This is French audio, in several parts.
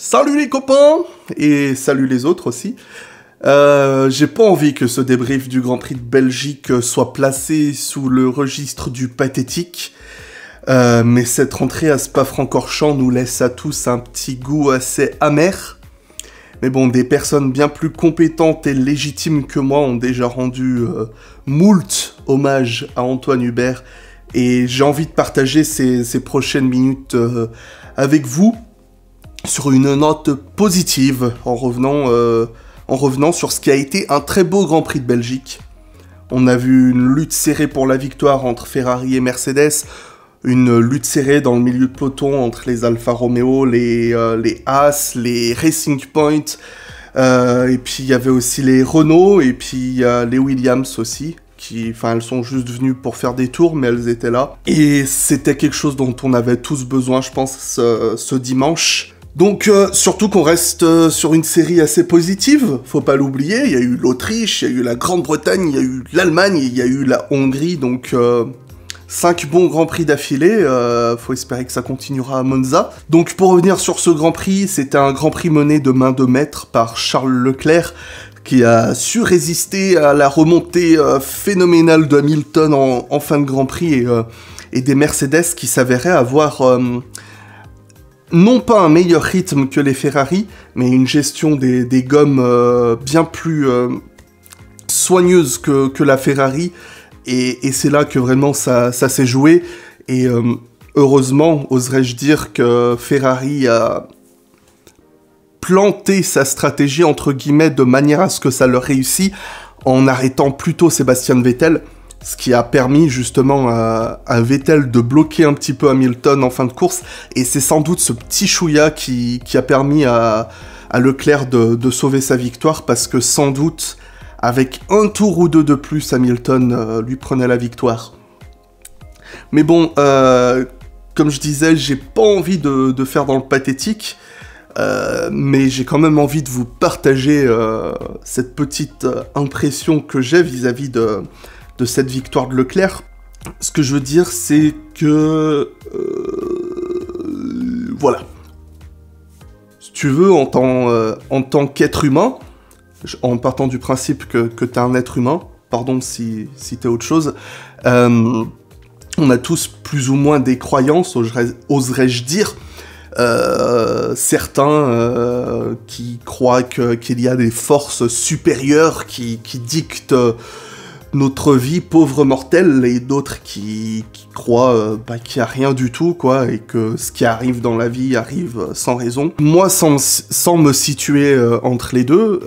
Salut les copains et salut les autres aussi. J'ai pas envie que ce débrief du Grand Prix de Belgique soit placé sous le registre du pathétique, mais cette rentrée à Spa-Francorchamps nous laisse à tous un petit goût assez amer. Mais bon, des personnes bien plus compétentes et légitimes que moi ont déjà rendu moult hommage à Antoine Hubert, et j'ai envie de partager ces prochaines minutes avec vous sur une note positive, en revenant sur ce qui a été un très beau Grand Prix de Belgique. On a vu une lutte serrée pour la victoire entre Ferrari et Mercedes, une lutte serrée dans le milieu de peloton entre les Alfa Romeo, les Haas, les Racing Point, et puis il y avait aussi les Renault, et puis les Williams aussi, elles sont juste venues pour faire des tours, mais elles étaient là. Et c'était quelque chose dont on avait tous besoin, je pense, ce dimanche. Donc, surtout qu'on reste sur une série assez positive, faut pas l'oublier, il y a eu l'Autriche, il y a eu la Grande-Bretagne, il y a eu l'Allemagne, il y a eu la Hongrie, donc 5 bons Grands Prix d'affilée, faut espérer que ça continuera à Monza. Donc pour revenir sur ce Grand Prix, c'était un Grand Prix mené de main de maître par Charles Leclerc, qui a su résister à la remontée phénoménale de Hamilton en fin de Grand Prix, et des Mercedes qui s'avéraient avoir non pas un meilleur rythme que les Ferrari, mais une gestion des gommes bien plus soigneuse que la Ferrari, et c'est là que vraiment ça s'est joué, et heureusement, oserais-je dire, que Ferrari a planté sa stratégie, entre guillemets, de manière à ce que ça leur réussit, en arrêtant plutôt Sébastien Vettel, ce qui a permis justement à Vettel de bloquer un petit peu Hamilton en fin de course, et c'est sans doute ce petit chouïa qui a permis à Leclerc de sauver sa victoire, parce que sans doute, avec un tour ou deux de plus, Hamilton lui prenait la victoire. Mais bon, comme je disais, j'ai pas envie de faire dans le pathétique, mais j'ai quand même envie de vous partager cette petite impression que j'ai vis-à-vis de cette victoire de Leclerc. Ce que je veux dire, c'est que voilà. Si tu veux, en tant qu'être humain, en partant du principe que t'es un être humain, pardon si t'es autre chose, on a tous plus ou moins des croyances, oserais-je dire. Certains qui croient qu'il y a des forces supérieures qui dictent notre vie pauvre mortelle, et d'autres qui croient qu'il n'y a rien du tout, quoi, et que ce qui arrive dans la vie arrive sans raison. Moi, sans me situer entre les deux,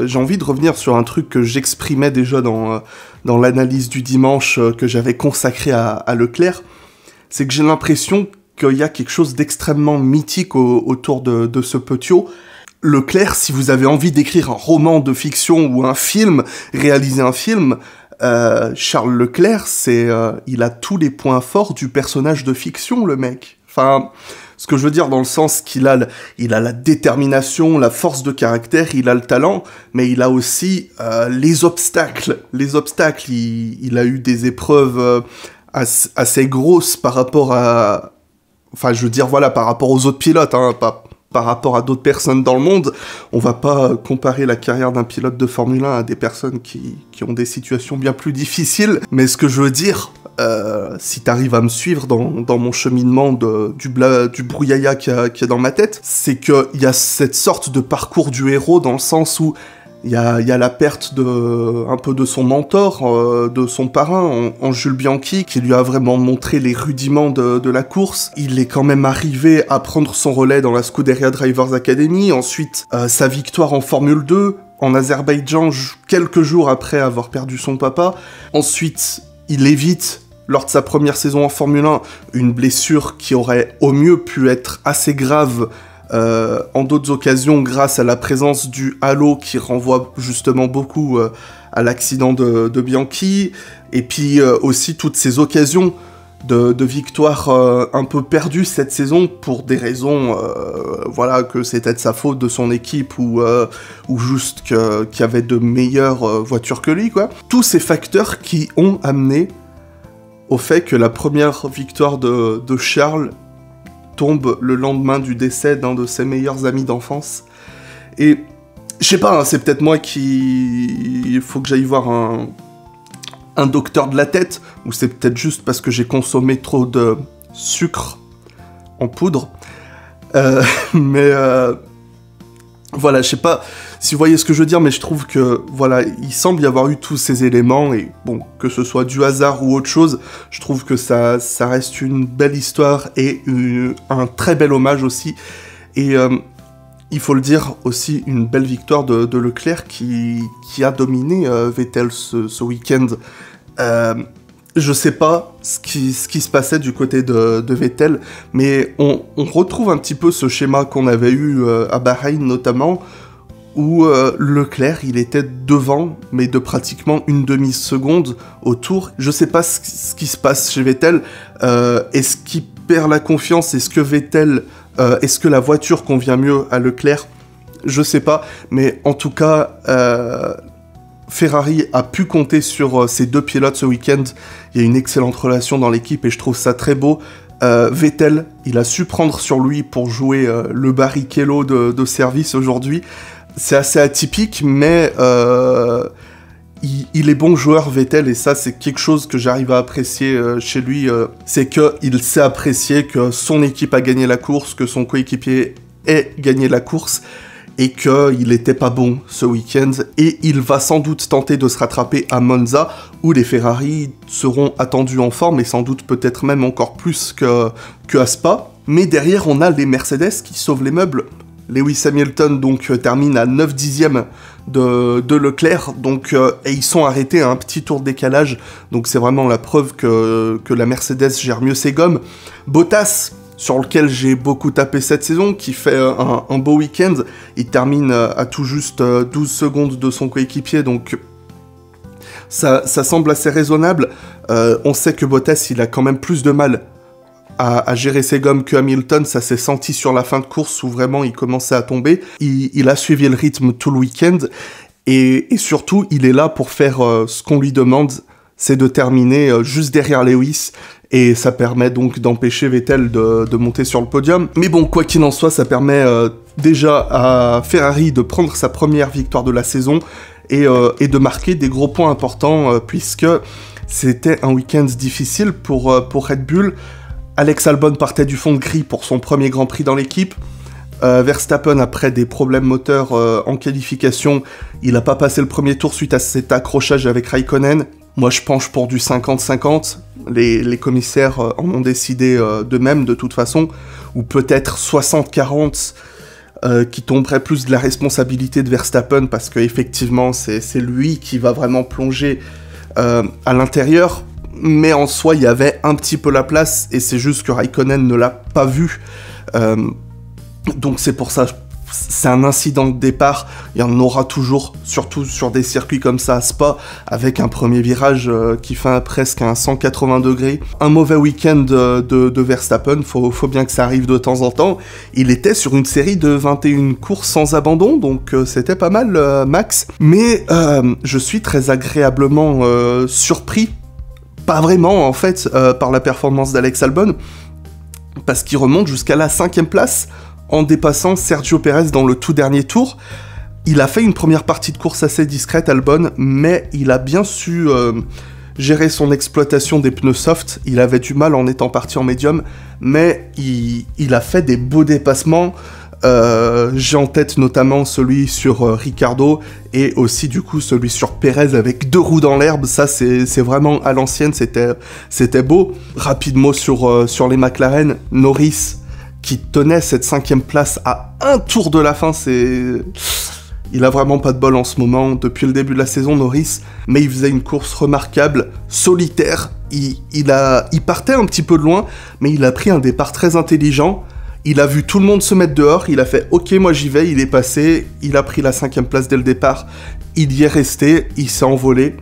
j'ai envie de revenir sur un truc que j'exprimais déjà dans l'analyse du dimanche que j'avais consacré à Leclerc. C'est que j'ai l'impression qu'il y a quelque chose d'extrêmement mythique autour de ce petiot. Leclerc, si vous avez envie d'écrire un roman de fiction ou un film, réaliser un film, Charles Leclerc, il a tous les points forts du personnage de fiction, le mec. Enfin, ce que je veux dire dans le sens qu'il a la détermination, la force de caractère, il a le talent, mais il a aussi les obstacles. Les obstacles, il a eu des épreuves assez grosses par rapport à... Enfin, je veux dire, voilà, par rapport aux autres pilotes, hein, pas par rapport à d'autres personnes dans le monde. On va pas comparer la carrière d'un pilote de Formule 1 à des personnes qui ont des situations bien plus difficiles. Mais ce que je veux dire, si t'arrives à me suivre dans mon cheminement du brouillaya qu'il y a dans ma tête, c'est qu'il y a cette sorte de parcours du héros, dans le sens où il y a la perte un peu de son mentor, de son parrain, en Jules Bianchi, qui lui a vraiment montré les rudiments de la course. Il est quand même arrivé à prendre son relais dans la Scuderia Drivers Academy. Ensuite, sa victoire en Formule 2, en Azerbaïdjan, quelques jours après avoir perdu son papa. Ensuite, il évite, lors de sa première saison en Formule 1, une blessure qui aurait au mieux pu être assez grave, en d'autres occasions, grâce à la présence du halo qui renvoie justement beaucoup à l'accident de Bianchi, et puis aussi toutes ces occasions de victoires un peu perdues cette saison pour des raisons, voilà, que c'était de sa faute, de son équipe, ou juste qu'il y avait de meilleures voitures que lui, quoi. Tous ces facteurs qui ont amené au fait que la première victoire de Charles tombe le lendemain du décès d'un de ses meilleurs amis d'enfance. Et je sais pas, hein, c'est peut-être moi qui... Il faut que j'aille voir un docteur de la tête, ou c'est peut-être juste parce que j'ai consommé trop de sucre en poudre. Mais voilà, je sais pas si vous voyez ce que je veux dire, mais je trouve que, voilà, il semble y avoir eu tous ces éléments, et bon, que ce soit du hasard ou autre chose, je trouve que ça reste une belle histoire, et un très bel hommage aussi, et il faut le dire aussi, une belle victoire de Leclerc qui a dominé Vettel ce week-end. Je sais pas ce qui se passait du côté de Vettel, mais on retrouve un petit peu ce schéma qu'on avait eu à Bahreïn notamment, où Leclerc, il était devant, mais de pratiquement une demi-seconde au tour. Je sais pas ce qui se passe chez Vettel. Est-ce qu'il perd la confiance? Est-ce que la voiture convient mieux à Leclerc? Je sais pas, mais en tout cas... Ferrari a pu compter sur ces deux pilotes ce week-end. Il y a une excellente relation dans l'équipe et je trouve ça très beau. Vettel, il a su prendre sur lui pour jouer le Barrichello de service aujourd'hui. C'est assez atypique, mais il est bon joueur, Vettel, et ça, c'est quelque chose que j'arrive à apprécier chez lui. C'est qu'il sait apprécier que son équipe a gagné la course, que son coéquipier ait gagné la course, et qu'il n'était pas bon ce week-end, et il va sans doute tenter de se rattraper à Monza, où les Ferrari seront attendus en forme, et sans doute peut-être même encore plus que à Spa. Mais derrière, on a les Mercedes qui sauvent les meubles. Lewis Hamilton donc termine à 9 dixièmes de Leclerc, donc, et ils sont arrêtés à un petit tour de décalage, donc c'est vraiment la preuve que la Mercedes gère mieux ses gommes. Bottas, sur lequel j'ai beaucoup tapé cette saison, qui fait un beau week-end. Il termine à tout juste 12 secondes de son coéquipier, donc ça semble assez raisonnable. On sait que Bottas, il a quand même plus de mal à gérer ses gommes que Hamilton, ça s'est senti sur la fin de course où vraiment il commençait à tomber. Il a suivi le rythme tout le week-end, et surtout, il est là pour faire ce qu'on lui demande, c'est de terminer juste derrière Lewis, et ça permet donc d'empêcher Vettel de monter sur le podium. Mais bon, quoi qu'il en soit, ça permet déjà à Ferrari de prendre sa première victoire de la saison, et de marquer des gros points importants, puisque c'était un week-end difficile pour Red Bull. Alex Albon partait du fond de grille pour son premier Grand Prix dans l'équipe. Verstappen, après des problèmes moteurs en qualification, il n'a pas passé le premier tour suite à cet accrochage avec Raikkonen. Moi, je penche pour du 50-50. Les commissaires en ont décidé d'eux-mêmes, de toute façon. Ou peut-être 60-40, qui tomberait plus de la responsabilité de Verstappen, parce qu'effectivement, c'est lui qui va vraiment plonger à l'intérieur. Mais en soi, il y avait un petit peu la place, et c'est juste que Raikkonen ne l'a pas vu. Donc c'est pour ça, c'est un incident de départ. Il y en aura toujours, surtout sur des circuits comme ça à Spa, avec un premier virage qui fait presque un 180 degrés. Un mauvais week-end de Verstappen, faut bien que ça arrive de temps en temps. Il était sur une série de 21 courses sans abandon, donc c'était pas mal, Max. Mais je suis très agréablement surpris, pas vraiment en fait, par la performance d'Alex Albon, parce qu'il remonte jusqu'à la 5e place, en dépassant Sergio Pérez dans le tout dernier tour. Il a fait une première partie de course assez discrète, Albon, mais il a bien su gérer son exploitation des pneus soft. Il avait du mal en étant parti en médium, mais il a fait des beaux dépassements. J'ai en tête notamment celui sur Ricciardo, et aussi du coup celui sur Pérez avec 2 roues dans l'herbe. Ça c'est vraiment à l'ancienne, c'était beau. Rapidement sur les McLaren, Norris, qui tenait cette 5e place à un tour de la fin, il a vraiment pas de bol en ce moment, depuis le début de la saison, Norris, mais il faisait une course remarquable, solitaire, il partait un petit peu de loin, mais il a pris un départ très intelligent, il a vu tout le monde se mettre dehors, il a fait « Ok, moi j'y vais », il est passé, il a pris la 5e place dès le départ, il y est resté, il s'est envolé.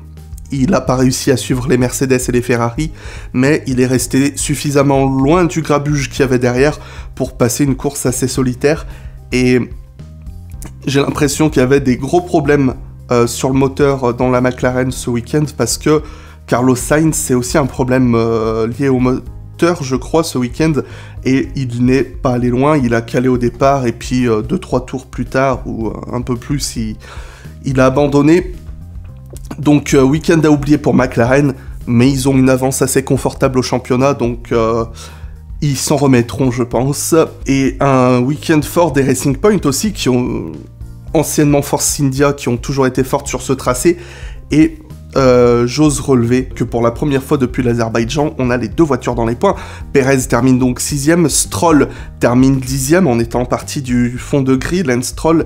Il n'a pas réussi à suivre les Mercedes et les Ferrari, mais il est resté suffisamment loin du grabuge qu'il y avait derrière pour passer une course assez solitaire. Et j'ai l'impression qu'il y avait des gros problèmes sur le moteur dans la McLaren ce week-end, parce que Carlos Sainz, c'est aussi un problème lié heures, je crois, ce week-end, et il n'est pas allé loin, il a calé au départ, et puis 2-3 tours plus tard, ou un peu plus, il a abandonné. Donc, week-end à oublier pour McLaren, mais ils ont une avance assez confortable au championnat, donc ils s'en remettront, je pense. Et un week-end fort des Racing Point aussi, qui ont anciennement Force India, qui ont toujours été fortes sur ce tracé, et j'ose relever que pour la première fois depuis l'Azerbaïdjan, on a les deux voitures dans les points. Perez termine donc 6ème, Stroll termine 10ème en étant parti du fond de grille. Lance Stroll,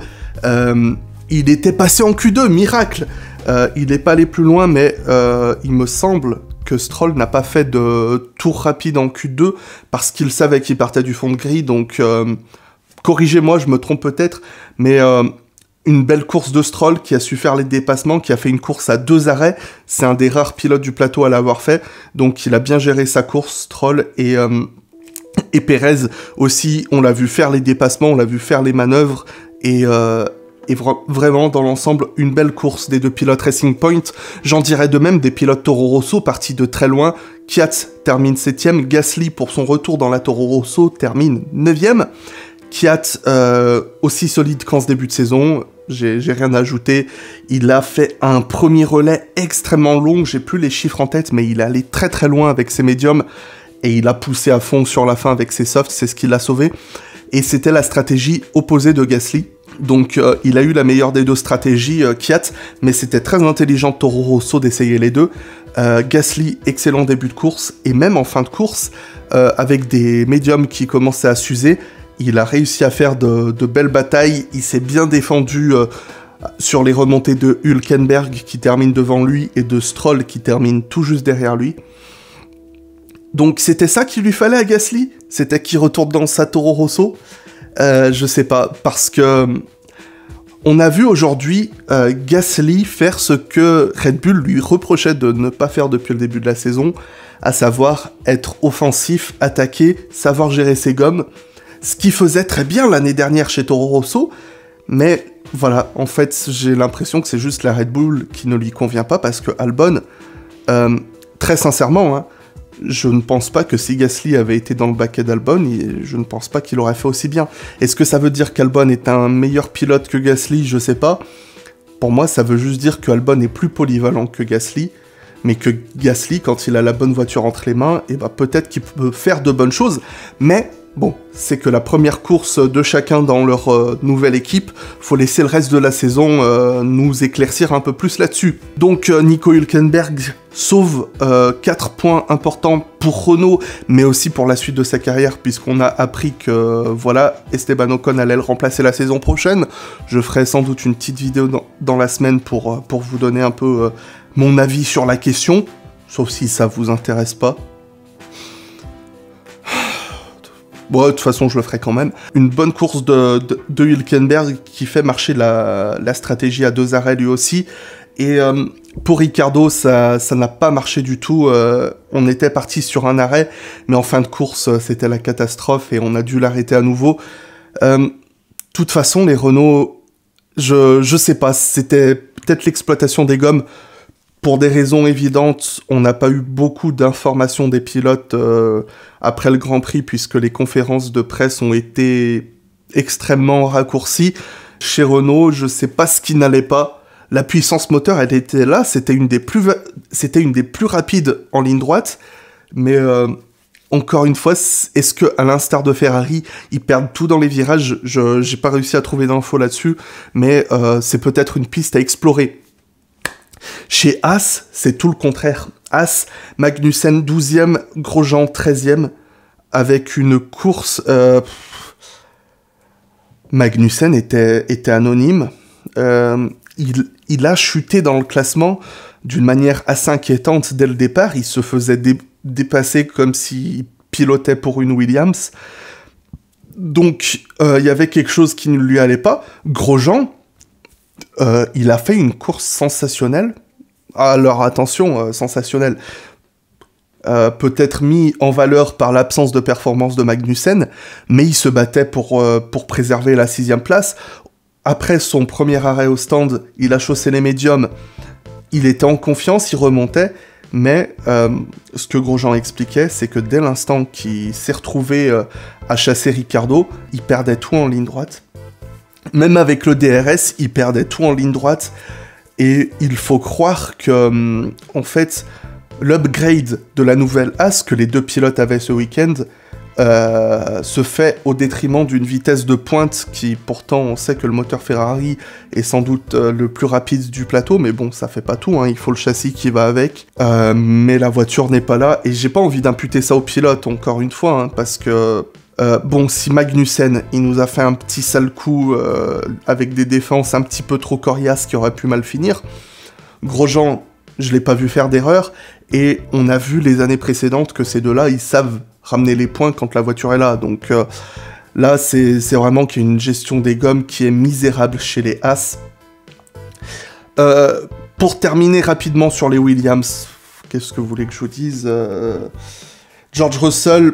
il était passé en Q2, miracle. Il n'est pas allé plus loin, mais il me semble que Stroll n'a pas fait de tour rapide en Q2 parce qu'il savait qu'il partait du fond de grille, donc corrigez-moi, je me trompe peut-être, mais une belle course de Stroll qui a su faire les dépassements, qui a fait une course à 2 arrêts. C'est un des rares pilotes du plateau à l'avoir fait. Donc il a bien géré sa course, Stroll. Et Perez aussi, on l'a vu faire les dépassements, on l'a vu faire les manœuvres. Et vraiment, dans l'ensemble, une belle course des deux pilotes Racing Point. J'en dirais de même des pilotes Toro Rosso partis de très loin. Kvyat termine 7ème. Gasly, pour son retour dans la Toro Rosso, termine 9ème. Kvyat, aussi solide qu'en ce début de saison, j'ai rien à ajouter. Il a fait un premier relais extrêmement long, j'ai plus les chiffres en tête, mais il est allé très très loin avec ses médiums, et il a poussé à fond sur la fin avec ses softs, c'est ce qui l'a sauvé. Et c'était la stratégie opposée de Gasly. Donc il a eu la meilleure des deux stratégies, Kvyat, mais c'était très intelligent de Toro Rosso d'essayer les deux. Gasly, excellent début de course, et même en fin de course, avec des médiums qui commençaient à s'user, il a réussi à faire de belles batailles, il s'est bien défendu sur les remontées de Hülkenberg qui termine devant lui et de Stroll qui termine tout juste derrière lui. Donc c'était ça qu'il lui fallait à Gasly? C'était qu'il retourne dans sa Toro Rosso? Je sais pas, parce que on a vu aujourd'hui Gasly faire ce que Red Bull lui reprochait de ne pas faire depuis le début de la saison, à savoir être offensif, attaquer, savoir gérer ses gommes. Ce qui faisait très bien l'année dernière chez Toro Rosso, mais voilà, en fait, j'ai l'impression que c'est juste la Red Bull qui ne lui convient pas, parce que Albon, très sincèrement, hein, je ne pense pas que si Gasly avait été dans le baquet d'Albon, je ne pense pas qu'il aurait fait aussi bien. Est-ce que ça veut dire qu'Albon est un meilleur pilote que Gasly? Je sais pas. Pour moi, ça veut juste dire qu'Albon est plus polyvalent que Gasly, mais que Gasly, quand il a la bonne voiture entre les mains, et peut-être qu'il peut faire de bonnes choses, mais bon, c'est que la première course de chacun dans leur nouvelle équipe, faut laisser le reste de la saison nous éclaircir un peu plus là-dessus. Donc Nico Hülkenberg sauve 4 points importants pour Renault, mais aussi pour la suite de sa carrière, puisqu'on a appris que voilà, Esteban Ocon allait le remplacer la saison prochaine. Je ferai sans doute une petite vidéo dans la semaine pour vous donner un peu mon avis sur la question, sauf si ça vous intéresse pas. Bon, de toute façon, je le ferai quand même. Une bonne course de Hülkenberg qui fait marcher la stratégie à 2 arrêts lui aussi. Et pour Ricciardo, ça n'a pas marché du tout. On était parti sur un arrêt, mais en fin de course, c'était la catastrophe et on a dû l'arrêter à nouveau. De toute façon, les Renault, je sais pas, c'était peut-être l'exploitation des gommes. Pour des raisons évidentes, on n'a pas eu beaucoup d'informations des pilotes après le Grand Prix, puisque les conférences de presse ont été extrêmement raccourcies. Chez Renault, je sais pas ce qui n'allait pas. La puissance moteur, elle était là, c'était une des plus rapides en ligne droite, mais encore une fois, est-ce que, à l'instar de Ferrari, ils perdent tout dans les virages? J'ai pas réussi à trouver d'infos là-dessus, mais c'est peut-être une piste à explorer. Chez Haas, c'est tout le contraire. Haas, Magnussen 12e, Grosjean 13e, avec une course... Magnussen était anonyme. Il a chuté dans le classement d'une manière assez inquiétante dès le départ. Il se faisait dépasser comme s'il pilotait pour une Williams. Donc, il y avait quelque chose qui ne lui allait pas. Grosjean... il a fait une course sensationnelle. Alors attention, sensationnelle. Peut-être mis en valeur par l'absence de performance de Magnussen, mais il se battait pour préserver la 6e place. Après son premier arrêt au stand, il a chaussé les médiums. Il était en confiance, il remontait. Mais ce que Grosjean expliquait, c'est que dès l'instant qu'il s'est retrouvé à chasser Ricciardo, il perdait tout en ligne droite. Même avec le DRS, il perdait tout en ligne droite. Et il faut croire que, en fait, l'upgrade de la nouvelle As que les deux pilotes avaient ce week-end se fait au détriment d'une vitesse de pointe qui, pourtant, on sait que le moteur Ferrari est sans doute le plus rapide du plateau, mais bon, ça fait pas tout, hein, il faut le châssis qui va avec. Mais la voiture n'est pas là, et j'ai pas envie d'imputer ça au pilote, encore une fois, hein, parce que... bon, si Magnussen, il nous a fait un petit sale coup avec des défenses un petit peu trop coriaces qui auraient pu mal finir, Grosjean, je l'ai pas vu faire d'erreur, et on a vu les années précédentes que ces deux-là, ils savent ramener les points quand la voiture est là. Donc là, c'est vraiment qu'il y a une gestion des gommes qui est misérable chez les As. Pour terminer rapidement sur les Williams, qu'est-ce que vous voulez que je vous dise George Russell,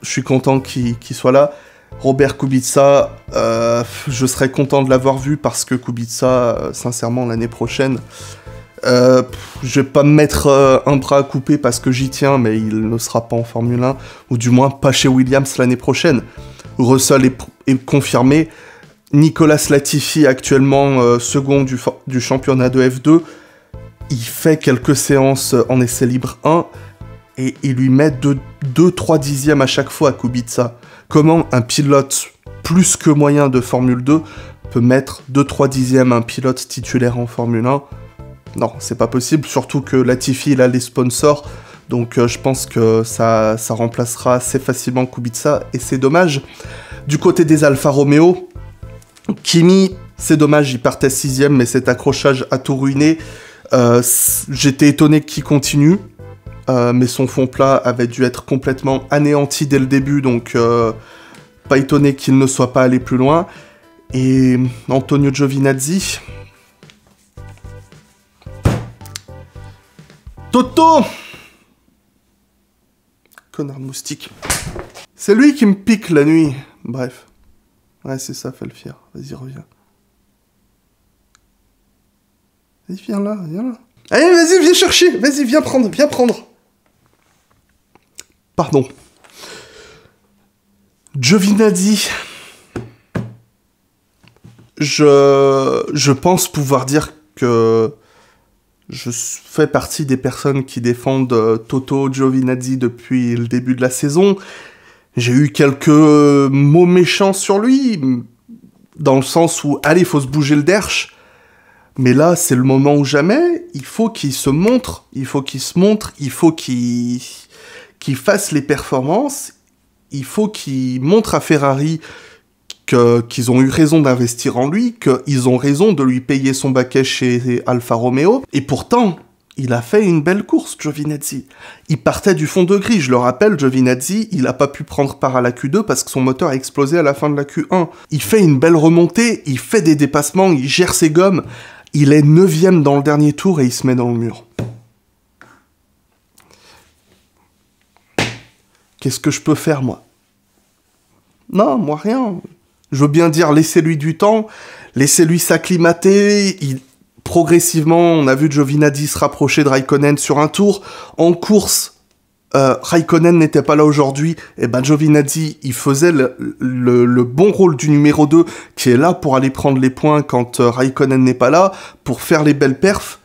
je suis content qu'il soit là. Robert Kubica, je serais content de l'avoir vu parce que Kubica, sincèrement, l'année prochaine... je vais pas me mettre un bras à couper parce que j'y tiens, mais il ne sera pas en Formule 1, ou du moins pas chez Williams l'année prochaine. Russell est confirmé. Nicolas Latifi, actuellement second du championnat de F2, il fait quelques séances en essai libre 1, et il lui met 2-3 dixièmes à chaque fois à Kubica. Comment un pilote plus que moyen de Formule 2 peut mettre 2-3 dixièmes à un pilote titulaire en Formule 1 ? Non, c'est pas possible, surtout que Latifi, il a les sponsors, donc je pense que ça remplacera assez facilement Kubica, et c'est dommage. Du côté des Alfa Romeo, Kimi, c'est dommage, il partait 6ème, mais cet accrochage a tout ruiné. J'étais étonné qu'il continue, mais son fond plat avait dû être complètement anéanti dès le début, donc pas étonné qu'il ne soit pas allé plus loin. Et Antonio Giovinazzi... Toto! Connard de moustique. C'est lui qui me pique la nuit. Bref. Ouais, c'est ça, fais le fier. Vas-y, reviens. Vas-y, viens là, viens là. Allez, vas-y, viens chercher. Vas-y, viens prendre, viens prendre. Pardon. Giovinazzi. Je pense pouvoir dire que... Je fais partie des personnes qui défendent Toto Giovinazzi depuis le début de la saison. J'ai eu quelques mots méchants sur lui, dans le sens où, allez, il faut se bouger le derche. Mais là, c'est le moment ou jamais. Il faut qu'il se montre, il faut qu'il fasse les performances. Il faut qu'il montre à Ferrari qu'ils ont eu raison d'investir en lui, qu'ils ont raison de lui payer son baquet chez Alfa Romeo, et pourtant, il a fait une belle course, Giovinazzi. Il partait du fond de grille, je le rappelle, Giovinazzi, il n'a pas pu prendre part à la Q2 parce que son moteur a explosé à la fin de la Q1. Il fait une belle remontée, il fait des dépassements, il gère ses gommes, il est 9ème dans le dernier tour et il se met dans le mur. Qu'est-ce que je peux faire, moi? Non, moi rien. Je veux bien dire, laissez-lui du temps, laissez-lui s'acclimater. Progressivement, on a vu Giovinazzi se rapprocher de Raikkonen sur un tour. En course, Raikkonen n'était pas là aujourd'hui. Et ben Giovinazzi, il faisait le bon rôle du numéro 2, qui est là pour aller prendre les points quand Raikkonen n'est pas là, pour faire les belles perfs.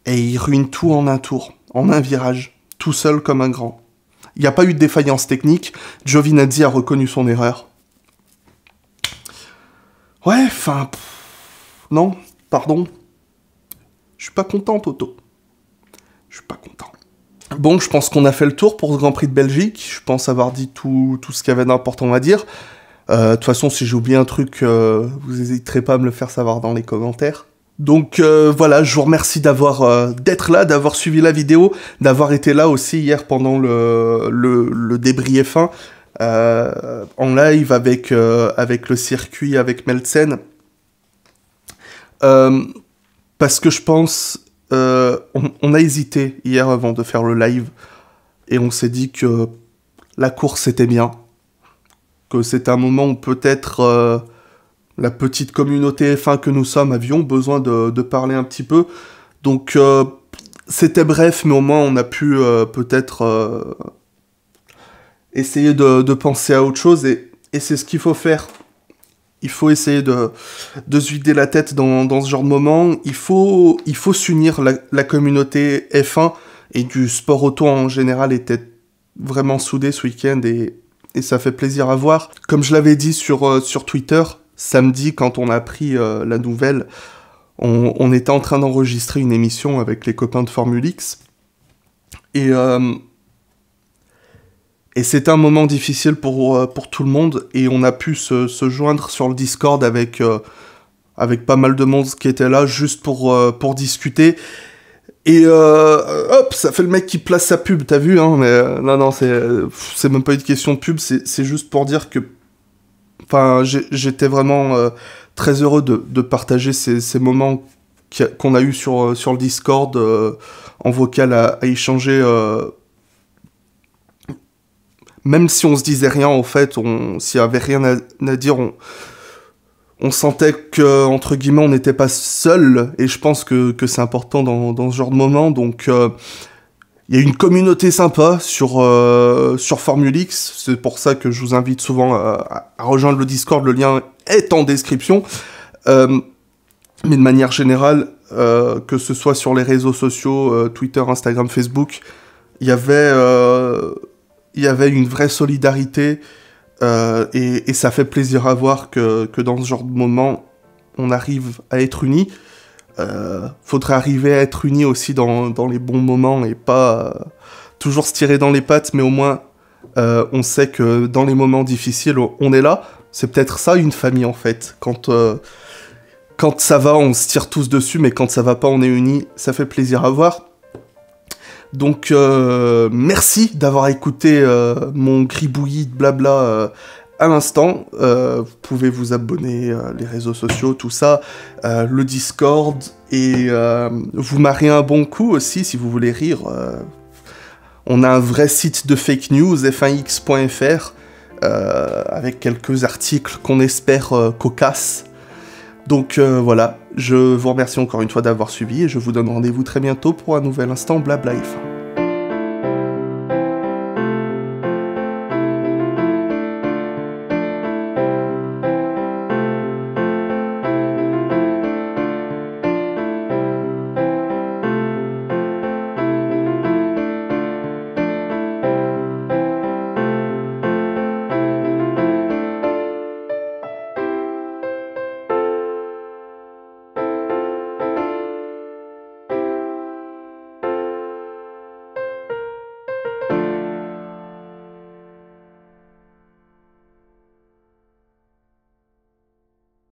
Et il ruine tout en un tour, en un virage, tout seul comme un grand. Il n'y a pas eu de défaillance technique. Giovinazzi a reconnu son erreur. Ouais, enfin... Non, pardon. Je suis pas content, Toto. Je suis pas content. Bon, je pense qu'on a fait le tour pour ce Grand Prix de Belgique. Je pense avoir dit tout ce qu'il y avait d'important à dire. De toute façon, si j'ai oublié un truc, vous n'hésiterez pas à me le faire savoir dans les commentaires. Donc voilà, je vous remercie d'être là, d'avoir suivi la vidéo, d'avoir été là aussi hier pendant le débrief F1. En live avec le circuit, avec Meltzen. Parce que je pense... on a hésité hier avant de faire le live, et on s'est dit que la course était bien. Que c'était un moment où peut-être la petite communauté F1 que nous sommes avions besoin de parler un petit peu. Donc C'était bref, mais au moins on a pu peut-être essayer de penser à autre chose, et c'est ce qu'il faut faire. Il faut essayer de se vider la tête dans ce genre de moment. Il faut s'unir. La communauté F1 et du sport auto en général était vraiment soudée ce week-end, et ça fait plaisir à voir. Comme je l'avais dit sur Twitter, samedi, quand on a appris la nouvelle, on était en train d'enregistrer une émission avec les copains de Formule X. Et c'était un moment difficile pour tout le monde, et on a pu se joindre sur le Discord avec pas mal de monde qui était là, juste pour discuter. Et hop, ça fait le mec qui place sa pub, t'as vu, hein, mais non, c'est même pas une question de pub, c'est juste pour dire que... Enfin, j'étais vraiment très heureux de partager ces moments qu'on a eu sur le Discord, en vocal à échanger... Même si on se disait rien, en fait, s'il y avait rien à dire, on sentait que, entre guillemets, on n'était pas seul, et je pense que c'est important dans ce genre de moment. Donc, il y a une communauté sympa sur Formule X, c'est pour ça que je vous invite souvent à rejoindre le Discord, le lien est en description. Mais de manière générale, que ce soit sur les réseaux sociaux, Twitter, Instagram, Facebook, il y avait une vraie solidarité, et ça fait plaisir à voir que dans ce genre de moment, on arrive à être unis. Faudrait arriver à être unis aussi dans les bons moments, et pas toujours se tirer dans les pattes, mais au moins on sait que dans les moments difficiles, on est là. C'est peut-être ça une famille en fait. Quand ça va, on se tire tous dessus, mais quand ça va pas, on est unis. Ça fait plaisir à voir. Donc, merci d'avoir écouté mon gribouillis de blabla à l'instant. Vous pouvez vous abonner, les réseaux sociaux, tout ça, le Discord, et vous marrer un bon coup aussi si vous voulez rire. On a un vrai site de fake news, f1x.fr, avec quelques articles qu'on espère cocasses. Donc voilà, je vous remercie encore une fois d'avoir suivi, et je vous donne rendez-vous très bientôt pour un nouvel instant Blabla F1.